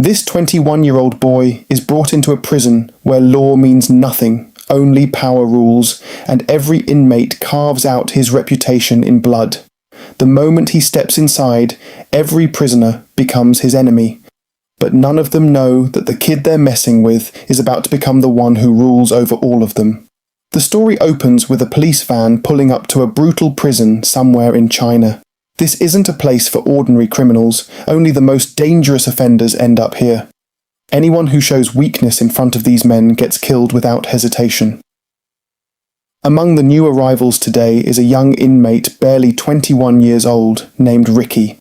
This 21-year-old boy is brought into a prison where law means nothing, only power rules, and every inmate carves out his reputation in blood. The moment he steps inside, every prisoner becomes his enemy. But none of them know that the kid they're messing with is about to become the one who rules over all of them. The story opens with a police van pulling up to a brutal prison somewhere in China. This isn't a place for ordinary criminals, only the most dangerous offenders end up here. Anyone who shows weakness in front of these men gets killed without hesitation. Among the new arrivals today is a young inmate barely 21 years old, named Riki.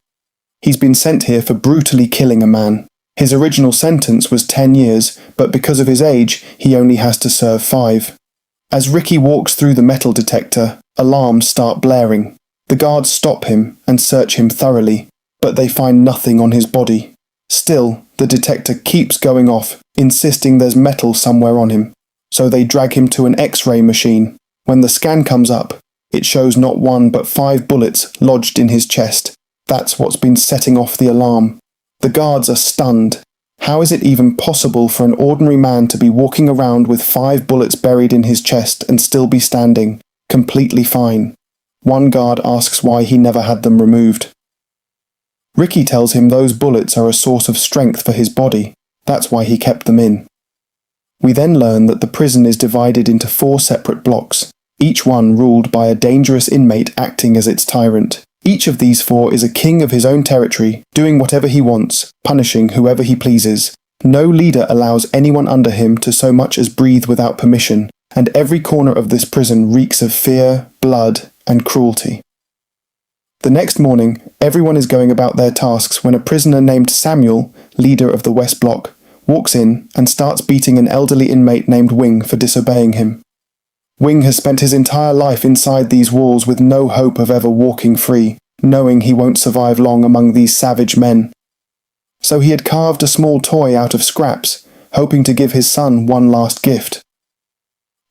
He's been sent here for brutally killing a man. His original sentence was 10 years, but because of his age, he only has to serve 5. As Riki walks through the metal detector, alarms start blaring. The guards stop him and search him thoroughly, but they find nothing on his body. Still, the detector keeps going off, insisting there's metal somewhere on him. So they drag him to an X-ray machine. When the scan comes up, it shows not 1 but 5 bullets lodged in his chest. That's what's been setting off the alarm. The guards are stunned. How is it even possible for an ordinary man to be walking around with 5 bullets buried in his chest and still be standing, completely fine? One guard asks why he never had them removed. Riki tells him those bullets are a source of strength for his body. That's why he kept them in. We then learn that the prison is divided into 4 separate blocks, each one ruled by a dangerous inmate acting as its tyrant. Each of these 4 is a king of his own territory, doing whatever he wants, punishing whoever he pleases. No leader allows anyone under him to so much as breathe without permission, and every corner of this prison reeks of fear, blood, and cruelty. The next morning, everyone is going about their tasks when a prisoner named Samuel, leader of the West Block, walks in and starts beating an elderly inmate named Wing for disobeying him. Wing has spent his entire life inside these walls with no hope of ever walking free, knowing he won't survive long among these savage men. So he had carved a small toy out of scraps, hoping to give his son one last gift.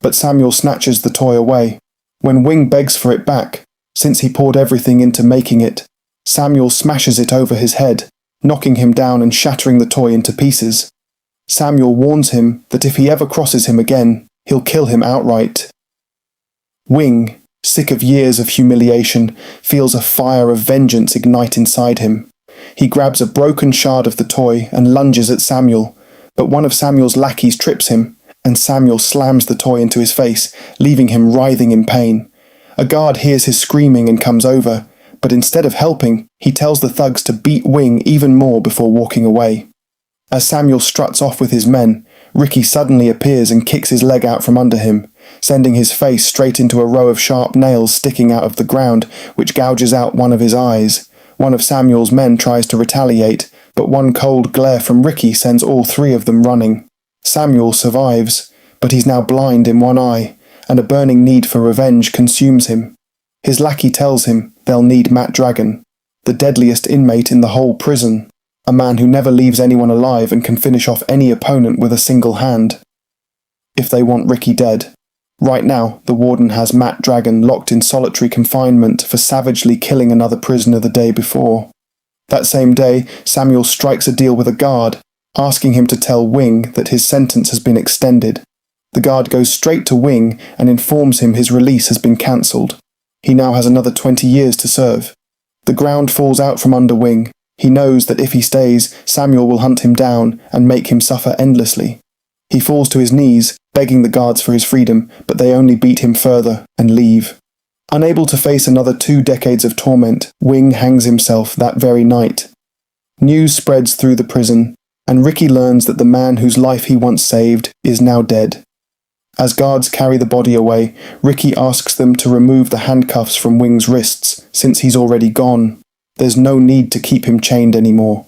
But Samuel snatches the toy away. When Wing begs for it back, since he poured everything into making it, Samuel smashes it over his head, knocking him down and shattering the toy into pieces. Samuel warns him that if he ever crosses him again, he'll kill him outright. Wing, sick of years of humiliation, feels a fire of vengeance ignite inside him. He grabs a broken shard of the toy and lunges at Samuel, but one of Samuel's lackeys trips him, and Samuel slams the toy into his face, leaving him writhing in pain. A guard hears his screaming and comes over, but instead of helping, he tells the thugs to beat Wing even more before walking away. As Samuel struts off with his men, Riki suddenly appears and kicks his leg out from under him, sending his face straight into a row of sharp nails sticking out of the ground, which gouges out one of his eyes. One of Samuel's men tries to retaliate, but one cold glare from Riki sends all 3 of them running. Samuel survives, but he's now blind in one eye, and a burning need for revenge consumes him. His lackey tells him they'll need Matt Dragon, the deadliest inmate in the whole prison, a man who never leaves anyone alive and can finish off any opponent with a single hand. If they want Riki dead. Right now, the warden has Matt Dragon locked in solitary confinement for savagely killing another prisoner the day before. That same day, Samuel strikes a deal with a guard, asking him to tell Wing that his sentence has been extended. The guard goes straight to Wing and informs him his release has been cancelled. He now has another 20 years to serve. The ground falls out from under Wing. He knows that if he stays, Samuel will hunt him down and make him suffer endlessly. He falls to his knees, begging the guards for his freedom, but they only beat him further and leave. Unable to face another 2 decades of torment, Wing hangs himself that very night. News spreads through the prison, and Riki learns that the man whose life he once saved is now dead. As guards carry the body away, Riki asks them to remove the handcuffs from Wing's wrists, since he's already gone. There's no need to keep him chained anymore.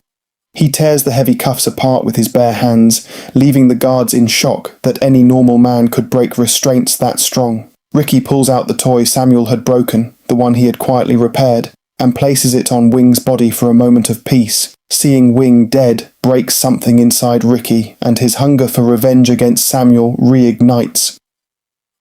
He tears the heavy cuffs apart with his bare hands, leaving the guards in shock that any normal man could break restraints that strong. Riki pulls out the toy Samuel had broken, the one he had quietly repaired, and places it on Wing's body for a moment of peace. Seeing Wing dead breaks something inside Riki, and his hunger for revenge against Samuel reignites.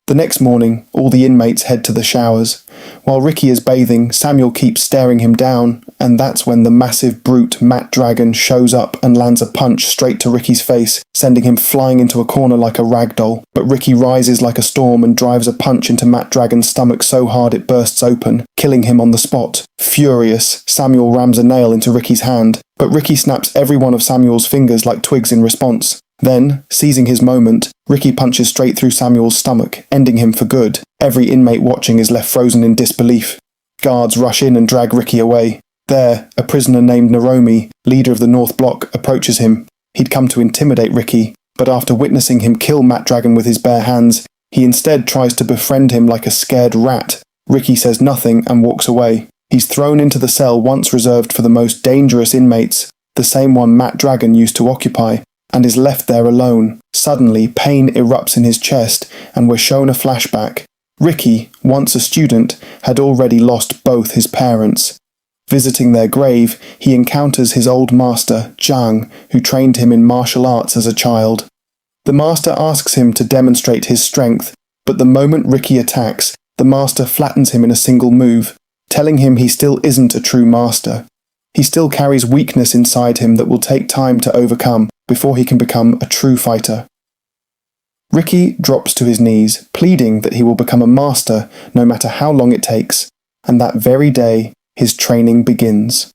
The next morning, all the inmates head to the showers. While Riki is bathing, Samuel keeps staring him down, and that's when the massive brute Matt Dragon shows up and lands a punch straight to Riki's face, sending him flying into a corner like a ragdoll. But Riki rises like a storm and drives a punch into Matt Dragon's stomach so hard it bursts open, killing him on the spot. Furious, Samuel rams a nail into Riki's hand, but Riki snaps every one of Samuel's fingers like twigs in response. Then, seizing his moment, Riki punches straight through Samuel's stomach, ending him for good. Every inmate watching is left frozen in disbelief. Guards rush in and drag Riki away. There, a prisoner named Naromi, leader of the North Block, approaches him. He'd come to intimidate Riki, but after witnessing him kill Matt Dragon with his bare hands, he instead tries to befriend him like a scared rat. Riki says nothing and walks away. He's thrown into the cell once reserved for the most dangerous inmates, the same one Matt Dragon used to occupy, and is left there alone. Suddenly, pain erupts in his chest, and we're shown a flashback. Riki, once a student, had already lost both his parents. Visiting their grave, he encounters his old master, Zhang, who trained him in martial arts as a child. The master asks him to demonstrate his strength, but the moment Riki attacks, the master flattens him in a single move, telling him he still isn't a true master. He still carries weakness inside him that will take time to overcome before he can become a true fighter. Riki drops to his knees, pleading that he will become a master no matter how long it takes, and that very day his training begins.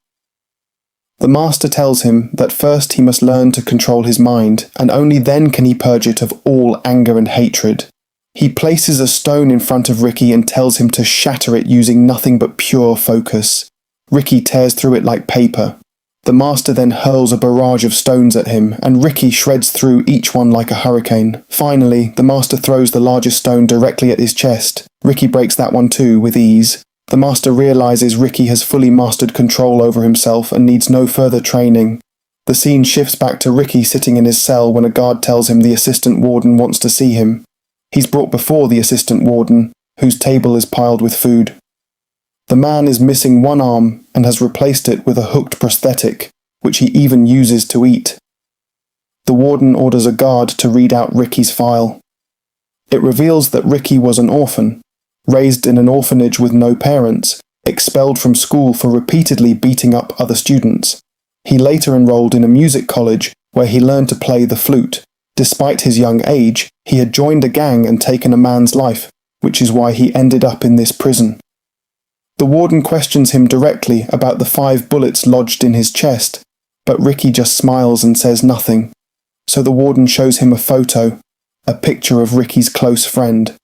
The master tells him that first he must learn to control his mind, and only then can he purge it of all anger and hatred. He places a stone in front of Riki and tells him to shatter it using nothing but pure focus. Riki tears through it like paper. The master then hurls a barrage of stones at him, and Riki shreds through each one like a hurricane. Finally, the master throws the largest stone directly at his chest. Riki breaks that one too, with ease. The master realizes Riki has fully mastered control over himself and needs no further training. The scene shifts back to Riki sitting in his cell when a guard tells him the assistant warden wants to see him. He's brought before the assistant warden, whose table is piled with food. The man is missing one arm and has replaced it with a hooked prosthetic, which he even uses to eat. The warden orders a guard to read out Riki's file. It reveals that Riki was an orphan, raised in an orphanage with no parents, expelled from school for repeatedly beating up other students. He later enrolled in a music college where he learned to play the flute. Despite his young age, he had joined a gang and taken a man's life, which is why he ended up in this prison. The warden questions him directly about the 5 bullets lodged in his chest, but Riki just smiles and says nothing. So the warden shows him a photo, a picture of Riki's close friend.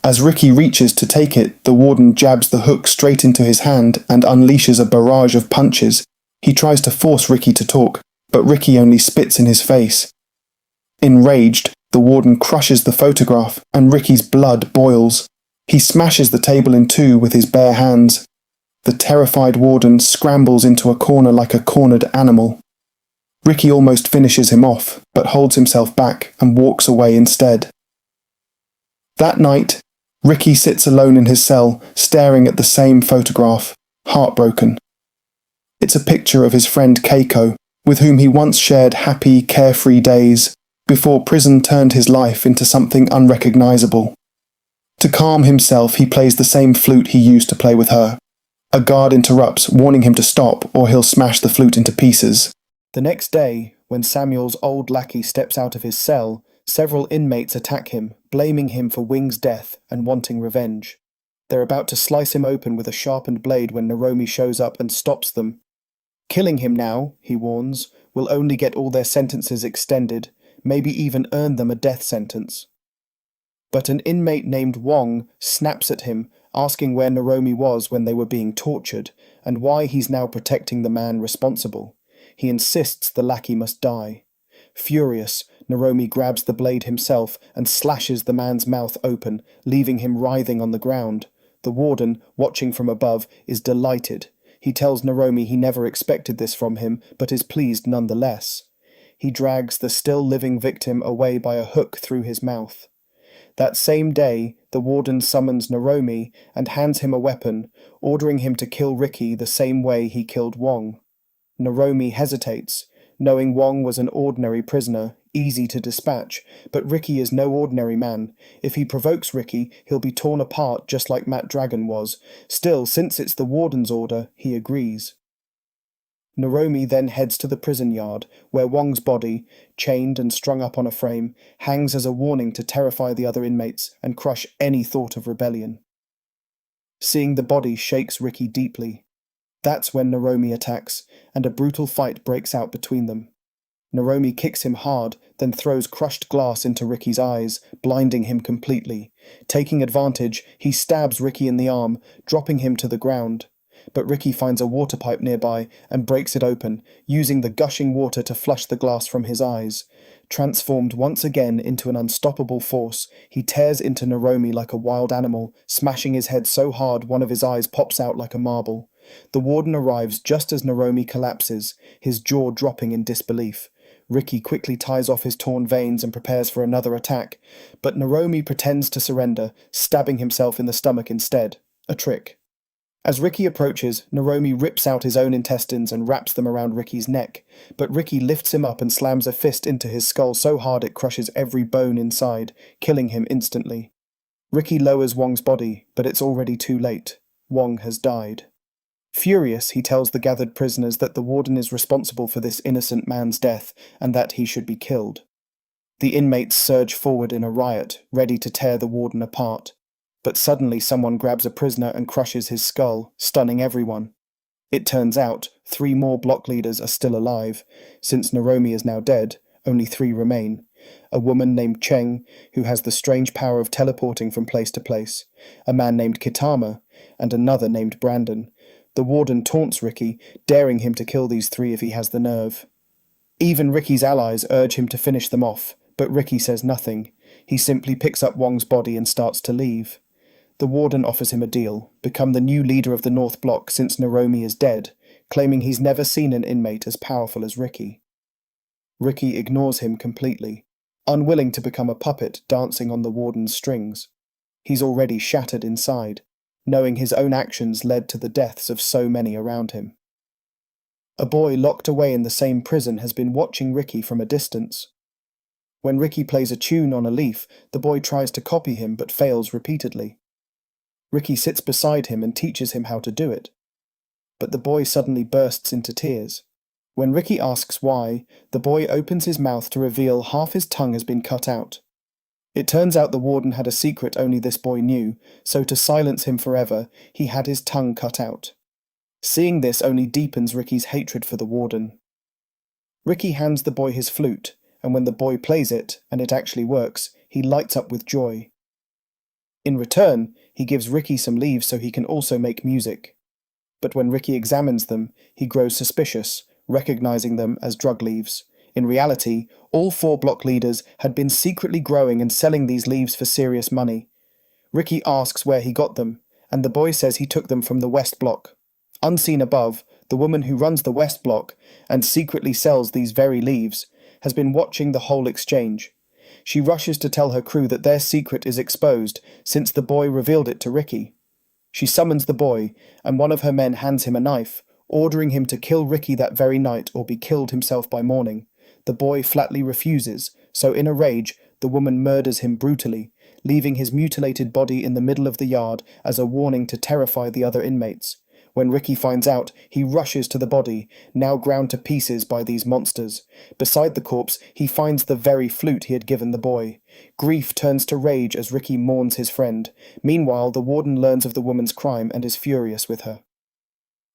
As Riki reaches to take it, the warden jabs the hook straight into his hand and unleashes a barrage of punches. He tries to force Riki to talk, but Riki only spits in his face. Enraged, the warden crushes the photograph, and Riki's blood boils. He smashes the table in two with his bare hands. The terrified warden scrambles into a corner like a cornered animal. Riki almost finishes him off, but holds himself back and walks away instead. That night, Riki sits alone in his cell, staring at the same photograph, heartbroken. It's a picture of his friend Keiko, with whom he once shared happy, carefree days, before prison turned his life into something unrecognizable. To calm himself, he plays the same flute he used to play with her. A guard interrupts, warning him to stop or he'll smash the flute into pieces. The next day, when Samuel's old lackey steps out of his cell, several inmates attack him, blaming him for Wing's death and wanting revenge. They're about to slice him open with a sharpened blade when Naromi shows up and stops them. Killing him now, he warns, will only get all their sentences extended, maybe even earn them a death sentence. But an inmate named Wong snaps at him, asking where Naromi was when they were being tortured, and why he's now protecting the man responsible. He insists the lackey must die. Furious, Naromi grabs the blade himself and slashes the man's mouth open, leaving him writhing on the ground. The warden, watching from above, is delighted. He tells Naromi he never expected this from him, but is pleased nonetheless. He drags the still living victim away by a hook through his mouth. That same day, the warden summons Naromi and hands him a weapon, ordering him to kill Riki the same way he killed Wong. Naromi hesitates, knowing Wong was an ordinary prisoner, easy to dispatch, but Riki is no ordinary man. If he provokes Riki, he'll be torn apart just like Matt Dragon was. Still, since it's the warden's order, he agrees. Naromi then heads to the prison yard, where Wong's body, chained and strung up on a frame, hangs as a warning to terrify the other inmates and crush any thought of rebellion. Seeing the body shakes Riki deeply. That's when Naromi attacks, and a brutal fight breaks out between them. Naromi kicks him hard, then throws crushed glass into Riki's eyes, blinding him completely. Taking advantage, he stabs Riki in the arm, dropping him to the ground. But Riki finds a water pipe nearby and breaks it open, using the gushing water to flush the glass from his eyes. Transformed once again into an unstoppable force, he tears into Naromi like a wild animal, smashing his head so hard one of his eyes pops out like a marble. The warden arrives just as Naromi collapses, his jaw dropping in disbelief. Riki quickly ties off his torn veins and prepares for another attack, but Naromi pretends to surrender, stabbing himself in the stomach instead. A trick. As Riki approaches, Naromi rips out his own intestines and wraps them around Riki's neck, but Riki lifts him up and slams a fist into his skull so hard it crushes every bone inside, killing him instantly. Riki lowers Wong's body, but it's already too late. Wong has died. Furious, he tells the gathered prisoners that the warden is responsible for this innocent man's death and that he should be killed. The inmates surge forward in a riot, ready to tear the warden apart. But suddenly someone grabs a prisoner and crushes his skull, stunning everyone. It turns out 3 more block leaders are still alive. Since Naromi is now dead, only 3 remain. A woman named Cheng, who has the strange power of teleporting from place to place, a man named Kitama, and another named Brandon. The warden taunts Riki, daring him to kill these 3 if he has the nerve. Even Riki's allies urge him to finish them off, but Riki says nothing. He simply picks up Wong's body and starts to leave. The warden offers him a deal, become the new leader of the North Block since Naromi is dead, claiming he's never seen an inmate as powerful as Riki. Riki ignores him completely, unwilling to become a puppet dancing on the warden's strings. He's already shattered inside, knowing his own actions led to the deaths of so many around him. A boy locked away in the same prison has been watching Riki from a distance. When Riki plays a tune on a leaf, the boy tries to copy him but fails repeatedly. Riki sits beside him and teaches him how to do it. But the boy suddenly bursts into tears. When Riki asks why, the boy opens his mouth to reveal half his tongue has been cut out. It turns out the warden had a secret only this boy knew, so to silence him forever, he had his tongue cut out. Seeing this only deepens Riki's hatred for the warden. Riki hands the boy his flute, and when the boy plays it, and it actually works, he lights up with joy. In return, he gives Riki some leaves so he can also make music. But when Riki examines them, he grows suspicious, recognizing them as drug leaves. In reality, all 4 block leaders had been secretly growing and selling these leaves for serious money. Riki asks where he got them, and the boy says he took them from the West Block. Unseen above, the woman who runs the West Block, and secretly sells these very leaves, has been watching the whole exchange. She rushes to tell her crew that their secret is exposed, since the boy revealed it to Riki. She summons the boy, and one of her men hands him a knife, ordering him to kill Riki that very night or be killed himself by morning. The boy flatly refuses, so in a rage, the woman murders him brutally, leaving his mutilated body in the middle of the yard as a warning to terrify the other inmates. When Riki finds out, he rushes to the body, now ground to pieces by these monsters. Beside the corpse, he finds the very flute he had given the boy. Grief turns to rage as Riki mourns his friend. Meanwhile, the warden learns of the woman's crime and is furious with her.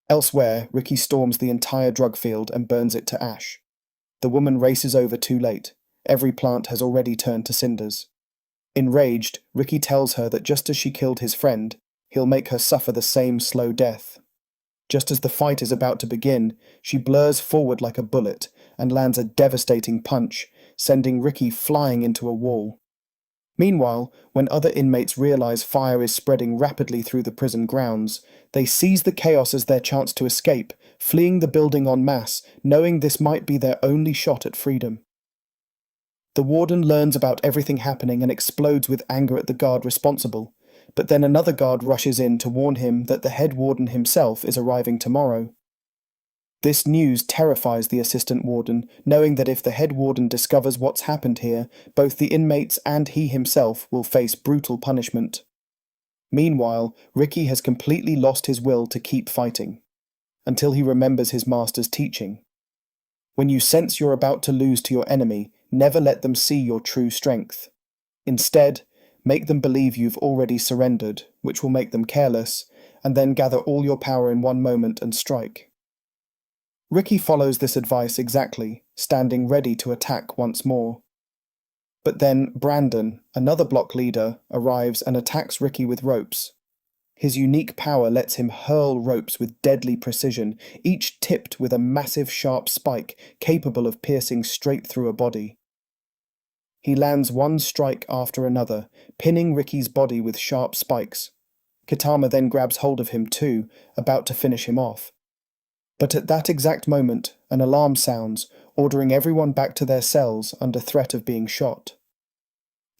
Elsewhere, Riki storms the entire drug field and burns it to ash. The woman races over too late. Every plant has already turned to cinders. Enraged, Riki tells her that just as she killed his friend, he'll make her suffer the same slow death. Just as the fight is about to begin, she blurs forward like a bullet and lands a devastating punch, sending Riki flying into a wall. Meanwhile, when other inmates realize fire is spreading rapidly through the prison grounds, they seize the chaos as their chance to escape, fleeing the building en masse, knowing this might be their only shot at freedom. The warden learns about everything happening and explodes with anger at the guard responsible. But then another guard rushes in to warn him that the head warden himself is arriving tomorrow. This news terrifies the assistant warden, knowing that if the head warden discovers what's happened here, both the inmates and he himself will face brutal punishment. Meanwhile, Riki has completely lost his will to keep fighting, until he remembers his master's teaching. When you sense you're about to lose to your enemy, never let them see your true strength. Instead, make them believe you've already surrendered, which will make them careless, and then gather all your power in one moment and strike. Riki follows this advice exactly, standing ready to attack once more. But then Brandon, another block leader, arrives and attacks Riki with ropes. His unique power lets him hurl ropes with deadly precision, each tipped with a massive sharp spike capable of piercing straight through a body. He lands one strike after another, pinning Riki's body with sharp spikes. Kitama then grabs hold of him too, about to finish him off. But at that exact moment, an alarm sounds, ordering everyone back to their cells under threat of being shot.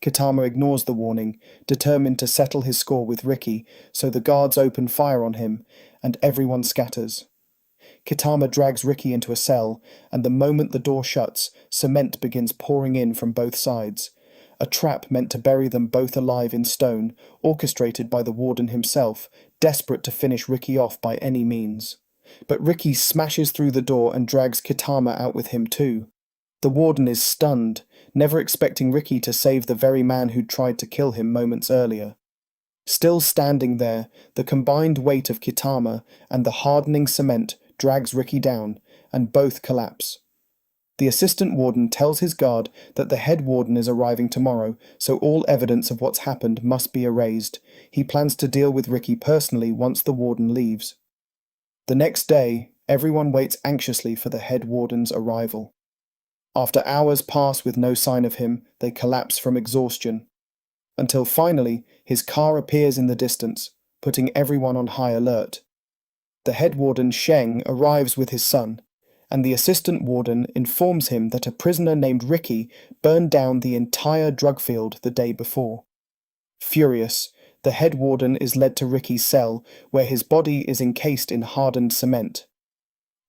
Kitama ignores the warning, determined to settle his score with Riki, so the guards open fire on him, and everyone scatters. Kitama drags Riki into a cell, and the moment the door shuts, cement begins pouring in from both sides. A trap meant to bury them both alive in stone, orchestrated by the warden himself, desperate to finish Riki off by any means. But Riki smashes through the door and drags Kitama out with him too. The warden is stunned, never expecting Riki to save the very man who'd tried to kill him moments earlier. Still standing there, the combined weight of Kitama and the hardening cement drags Riki down, and both collapse. The assistant warden tells his guard that the head warden is arriving tomorrow, so all evidence of what's happened must be erased. He plans to deal with Riki personally once the warden leaves. The next day, everyone waits anxiously for the head warden's arrival. After hours pass with no sign of him, they collapse from exhaustion. Until finally, his car appears in the distance, putting everyone on high alert. The head warden Sheng arrives with his son, and the assistant warden informs him that a prisoner named Riki burned down the entire drug field the day before. Furious, the head warden is led to Riki's cell, where his body is encased in hardened cement.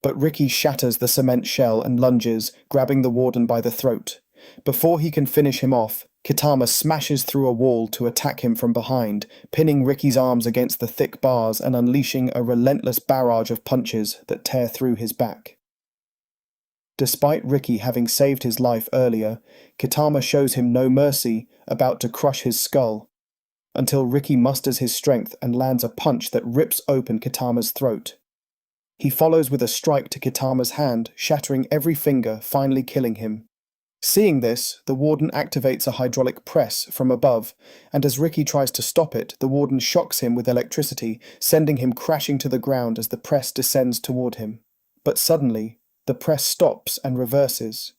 But Riki shatters the cement shell and lunges, grabbing the warden by the throat. Before he can finish him off, Kitama smashes through a wall to attack him from behind, pinning Riki's arms against the thick bars and unleashing a relentless barrage of punches that tear through his back. Despite Riki having saved his life earlier, Kitama shows him no mercy, about to crush his skull, until Riki musters his strength and lands a punch that rips open Kitama's throat. He follows with a strike to Kitama's hand, shattering every finger, finally killing him. Seeing this, the warden activates a hydraulic press from above, and as Riki tries to stop it, the warden shocks him with electricity, sending him crashing to the ground as the press descends toward him. But suddenly, the press stops and reverses.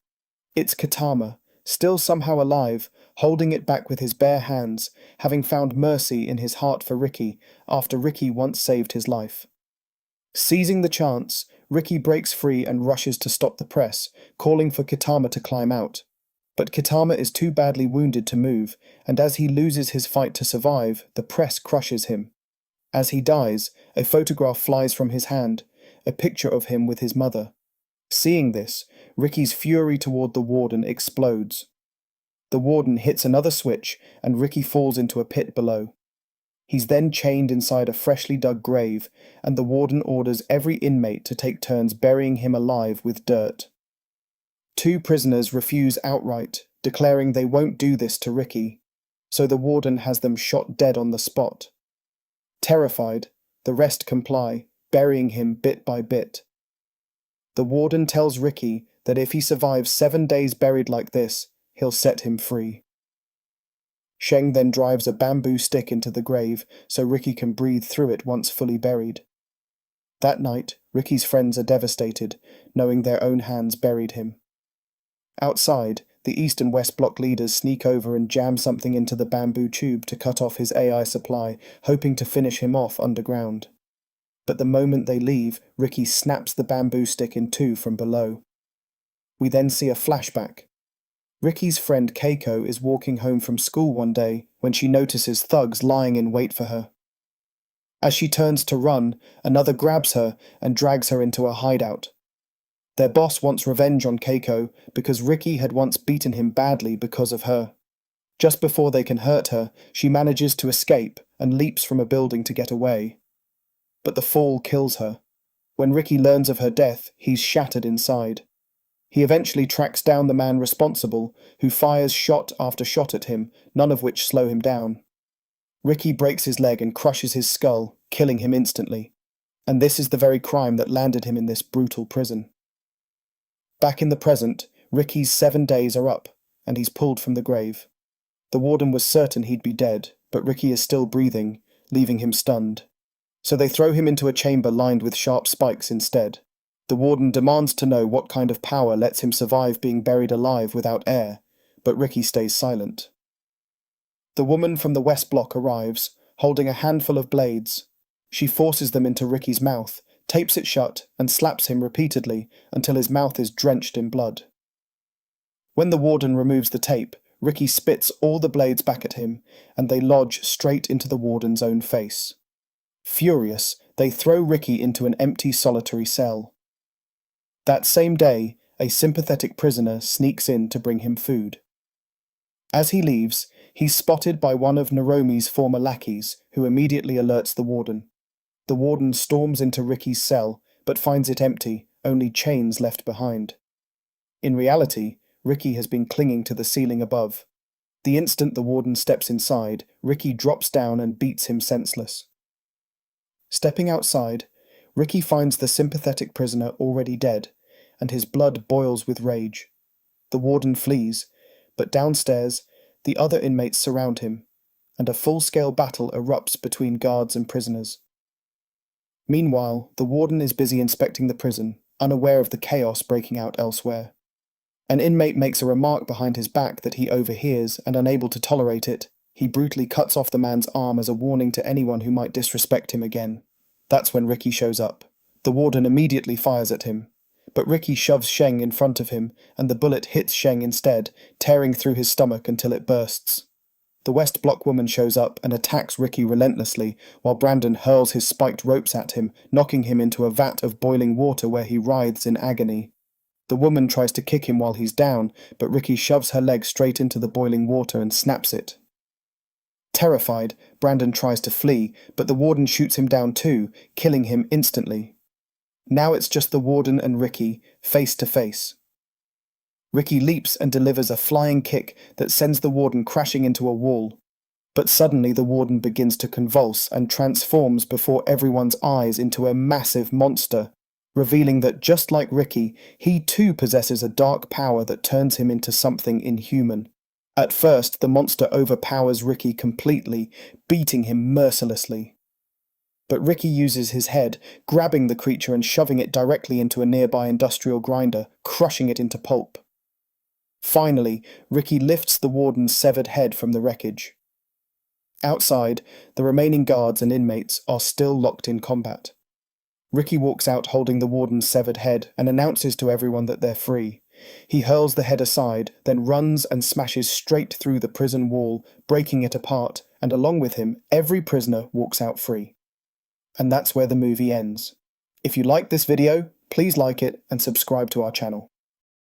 It's Kitama, still somehow alive, holding it back with his bare hands, having found mercy in his heart for Riki after Riki once saved his life. Seizing the chance, Riki breaks free and rushes to stop the press, calling for Kitama to climb out. But Kitama is too badly wounded to move, and as he loses his fight to survive, the press crushes him. As he dies, a photograph flies from his hand, a picture of him with his mother. Seeing this, Riki's fury toward the warden explodes. The warden hits another switch, and Riki falls into a pit below. He's then chained inside a freshly dug grave, and the warden orders every inmate to take turns burying him alive with dirt. 2 prisoners refuse outright, declaring they won't do this to Riki, so the warden has them shot dead on the spot. Terrified, the rest comply, burying him bit by bit. The warden tells Riki that if he survives 7 days buried like this, he'll set him free. Sheng then drives a bamboo stick into the grave so Riki can breathe through it once fully buried. That night, Riki's friends are devastated, knowing their own hands buried him. Outside, the East and West Block leaders sneak over and jam something into the bamboo tube to cut off his AI supply, hoping to finish him off underground. But the moment they leave, Riki snaps the bamboo stick in 2 from below. We then see a flashback. Riki's friend Keiko is walking home from school one day when she notices thugs lying in wait for her. As she turns to run, another grabs her and drags her into a hideout. Their boss wants revenge on Keiko because Riki had once beaten him badly because of her. Just before they can hurt her, she manages to escape and leaps from a building to get away. But the fall kills her. When Riki learns of her death, he's shattered inside. He eventually tracks down the man responsible, who fires shot after shot at him, none of which slow him down. Riki breaks his leg and crushes his skull, killing him instantly. And this is the very crime that landed him in this brutal prison. Back in the present, Riki's 7 days are up, and he's pulled from the grave. The warden was certain he'd be dead, but Riki is still breathing, leaving him stunned. So they throw him into a chamber lined with sharp spikes instead. The warden demands to know what kind of power lets him survive being buried alive without air, but Riki stays silent. The woman from the West Block arrives, holding a handful of blades. She forces them into Riki's mouth, tapes it shut, and slaps him repeatedly until his mouth is drenched in blood. When the warden removes the tape, Riki spits all the blades back at him, and they lodge straight into the warden's own face. Furious, they throw Riki into an empty solitary cell. That same day, a sympathetic prisoner sneaks in to bring him food. As he leaves, he's spotted by one of Naromi's former lackeys, who immediately alerts the warden. The warden storms into Riki's cell, but finds it empty, only chains left behind. In reality, Riki has been clinging to the ceiling above. The instant the warden steps inside, Riki drops down and beats him senseless. Stepping outside, Riki finds the sympathetic prisoner already dead, and his blood boils with rage. The warden flees, but downstairs, the other inmates surround him, and a full-scale battle erupts between guards and prisoners. Meanwhile, the warden is busy inspecting the prison, unaware of the chaos breaking out elsewhere. An inmate makes a remark behind his back that he overhears, and unable to tolerate it, he brutally cuts off the man's arm as a warning to anyone who might disrespect him again. That's when Riki shows up. The warden immediately fires at him, but Riki shoves Sheng in front of him, and the bullet hits Sheng instead, tearing through his stomach until it bursts. The West Block woman shows up and attacks Riki relentlessly, while Brandon hurls his spiked ropes at him, knocking him into a vat of boiling water where he writhes in agony. The woman tries to kick him while he's down, but Riki shoves her leg straight into the boiling water and snaps it. Terrified, Brandon tries to flee, but the warden shoots him down too, killing him instantly. Now it's just the warden and Riki, face to face. Riki leaps and delivers a flying kick that sends the warden crashing into a wall. But suddenly the warden begins to convulse and transforms before everyone's eyes into a massive monster, revealing that just like Riki, he too possesses a dark power that turns him into something inhuman. At first, the monster overpowers Riki completely, beating him mercilessly. But Riki uses his head, grabbing the creature and shoving it directly into a nearby industrial grinder, crushing it into pulp. Finally, Riki lifts the warden's severed head from the wreckage. Outside, the remaining guards and inmates are still locked in combat. Riki walks out holding the warden's severed head and announces to everyone that they're free. He hurls the head aside, then runs and smashes straight through the prison wall, breaking it apart, and along with him, every prisoner walks out free. And that's where the movie ends. If you liked this video, please like it and subscribe to our channel.